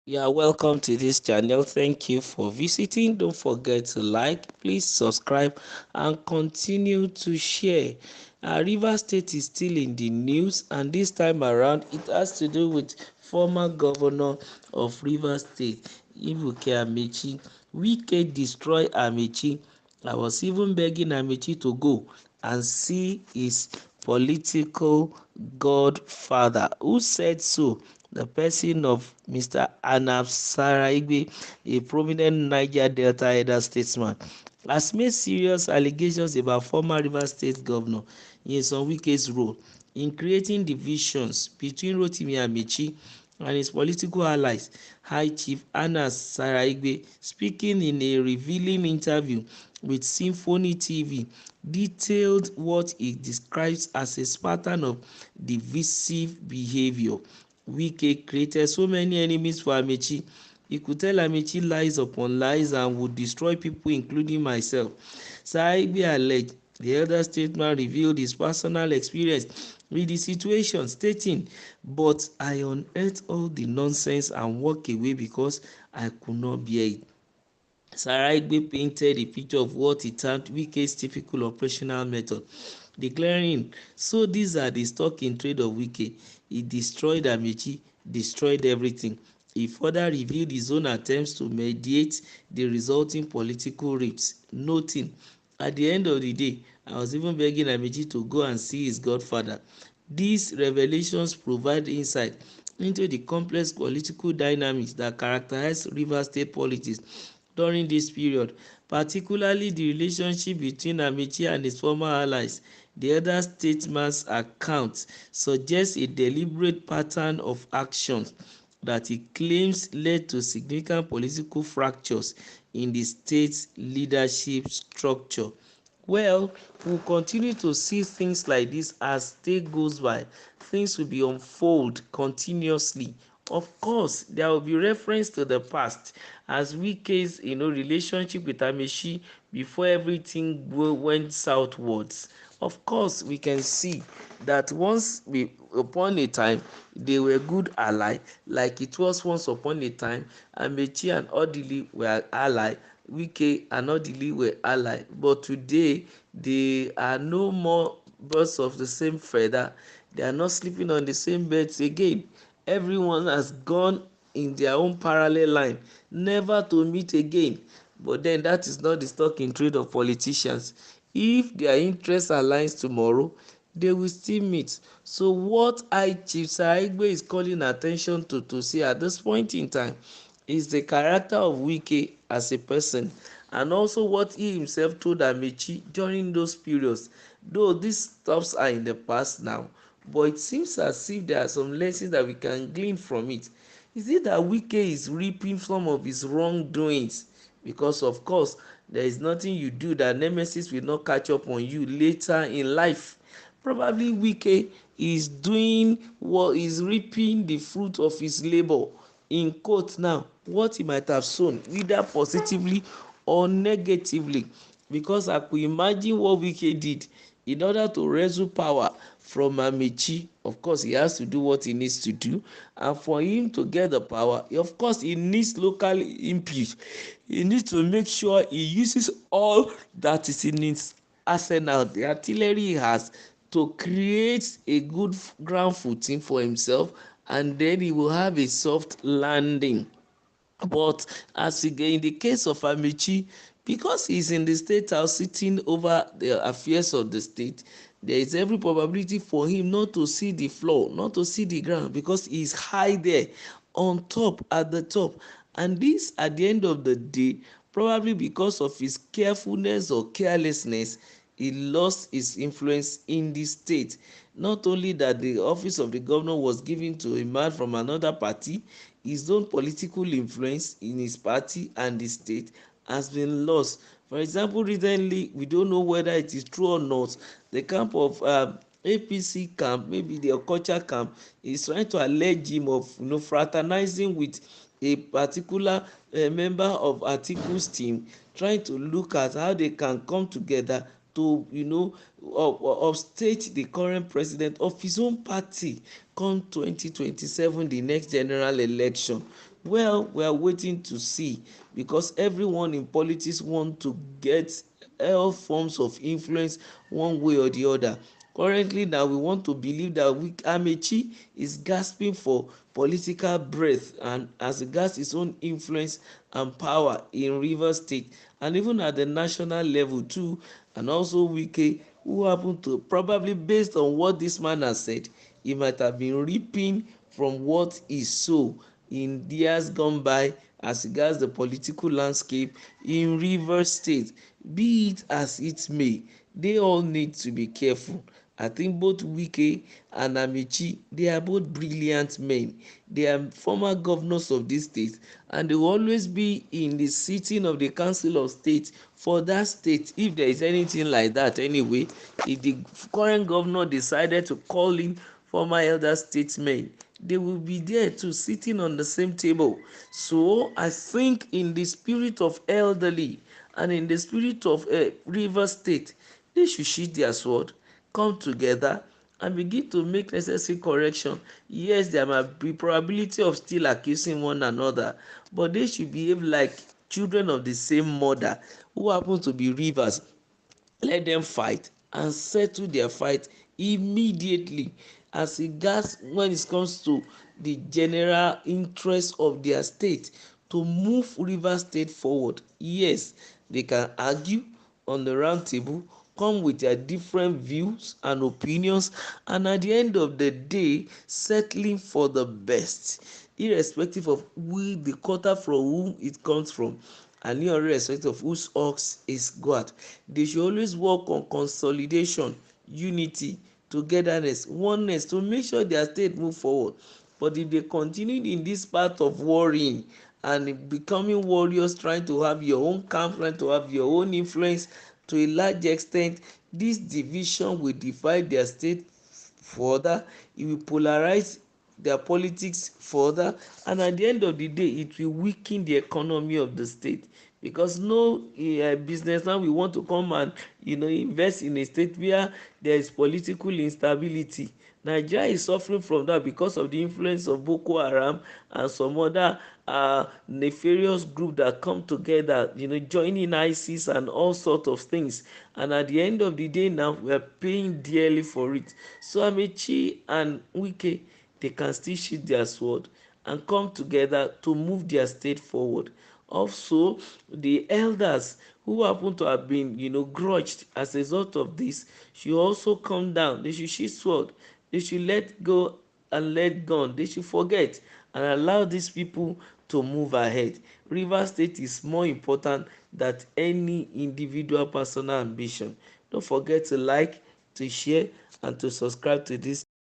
Yeah, welcome to this channel. Thank you for visiting. Don't forget to like, please subscribe, and continue to share. Rivers State is still in the news, and this time around, it has to do with former governor of Rivers State, Wike Amaechi. Wike destroy Amaechi. I was even begging Amaechi to go and see his political godfather. Who said so? The person of Mr. Anab Saraigbe, a prominent Niger Delta elder statesman, has made serious allegations about former Rivers State Governor Nyesom Wike's role in creating divisions between Rotimi Amaechi and his political allies. High Chief Anas Saraigbe, speaking in a revealing interview with Symphony TV, detailed what he describes as a pattern of divisive behavior. Wike created so many enemies for Amaechi. He could tell Amaechi lies upon lies and would destroy people, including myself. Saraigbe alleged the elder statesman revealed his personal experience with the situation, stating, "But I unearthed all the nonsense and walked away because I could not bear it." Saraigbe painted a picture of what he termed Wike's typical operational method, declaring, "So these are the stock in trade of Wike. He destroyed Amaechi, destroyed everything." He further revealed his own attempts to mediate the resulting political rifts, noting, "At the end of the day, I was even begging Amaechi to go and see his godfather." These revelations provide insight into the complex political dynamics that characterize Rivers State politics during this period, particularly the relationship between Amaechi and his former allies. The other statesman's account suggests a deliberate pattern of actions that he claims led to significant political fractures in the state's leadership structure. Well, we'll continue to see things like this as day goes by. Things will be unfold continuously. Of course, there will be reference to the past as Wike's relationship with Amaechi before everything went southwards. Of course, we can see that upon a time they were good ally, like it was once upon a time Amaechi and Odili were ally, Wike and Odili were ally, but today they are no more birds of the same feather. They are not sleeping on the same beds again. Everyone has gone in their own parallel line, never to meet again. But then that is not the stock in trade of politicians. If their interests aligns tomorrow, they will still meet. So what Chief Saraigbe is calling attention to see at this point in time is the character of Wike as a person, and also what he himself told Amaechi during those periods. Though these stuffs are in the past now, but it seems as if there are some lessons that we can glean from it. Is it that Wike is reaping some of his wrongdoings? Because of course there is nothing you do that nemesis will not catch up on you later in life. Probably Wike is doing what is reaping the fruit of his labour, in quote now, what he might have sown either positively or negatively, because I could imagine what Wike did in order to wrestle power from Amaechi. Of course he has to do what he needs to do, and for him to get the power, of course he needs local input. He needs to make sure he uses all that is in his arsenal, the artillery he has, to create a good ground footing for himself, and then he will have a soft landing. But in the case of Amaechi, because he is in the state house sitting over the affairs of the state, there is every probability for him not to see the floor, not to see the ground, because he is high there on top, at the top. And this, at the end of the day, probably because of his carefulness or carelessness, he lost his influence in the state. Not only that the office of the governor was given to a man from another party, his own political influence in his party and the state has been lost. For example, recently, we don't know whether it is true or not, the camp of APC camp, maybe the Okocha camp, is trying to allege him of fraternizing with a particular member of Atiku's team, trying to look at how they can come together to upstage the current president of his own party come 2027, the next general election. Well, we are waiting to see, because everyone in politics want to get all forms of influence one way or the other. Currently now, we want to believe that Amaechi is gasping for political breath, and as regards his own influence and power in Rivers State, and even at the national level too. And also Wike, who happen to, probably based on what this man has said, he might have been reaping from what he sowed in years gone by as regards the political landscape in Rivers State. Be it as it may, they all need to be careful. I think both Wike and Amaechi, they are both brilliant men. They are former governors of this state, and they will always be in the sitting of the council of state for that state, if there is anything like that anyway. If the current governor decided to call in former elder statesmen, they will be there too, sitting on the same table. So I think in the spirit of elderly and in the spirit of Rivers State, they should sheath their sword, come together, and begin to make necessary correction. Yes, there might be probability of still accusing one another, but they should behave like children of the same mother who happen to be Rivers. Let them fight and settle their fight immediately, as regards when it comes to the general interest of their state, to move Rivers State forward. Yes, they can argue on the round table, come with their different views and opinions, and at the end of the day, settling for the best, irrespective of who the quarter from whom it comes from, and irrespective of whose ox is God. They should always work on consolidation, unity, togetherness, oneness, to make sure their state move forward. But if they continue in this path of worrying and becoming warriors, trying to have your own camp, trying to have your own influence, to a large extent, this division will divide their state further. It will polarize their politics further, and at the end of the day, it will weaken the economy of the state, because no businessman will want to come and invest in a state where there is political instability. Nigeria is suffering from that because of the influence of Boko Haram and some other nefarious group that come together, joining ISIS and all sorts of things. And at the end of the day now, we are paying dearly for it. So Amaechi and Wike, they can still sheath their sword and come together to move their state forward. Also, the elders who happen to have been grudged as a result of this should also come down. They should sheath sword. They should let go and let go. They should forget and allow these people to move ahead. Rivers State is more important than any individual personal ambition. Don't forget to like, to share, and to subscribe to this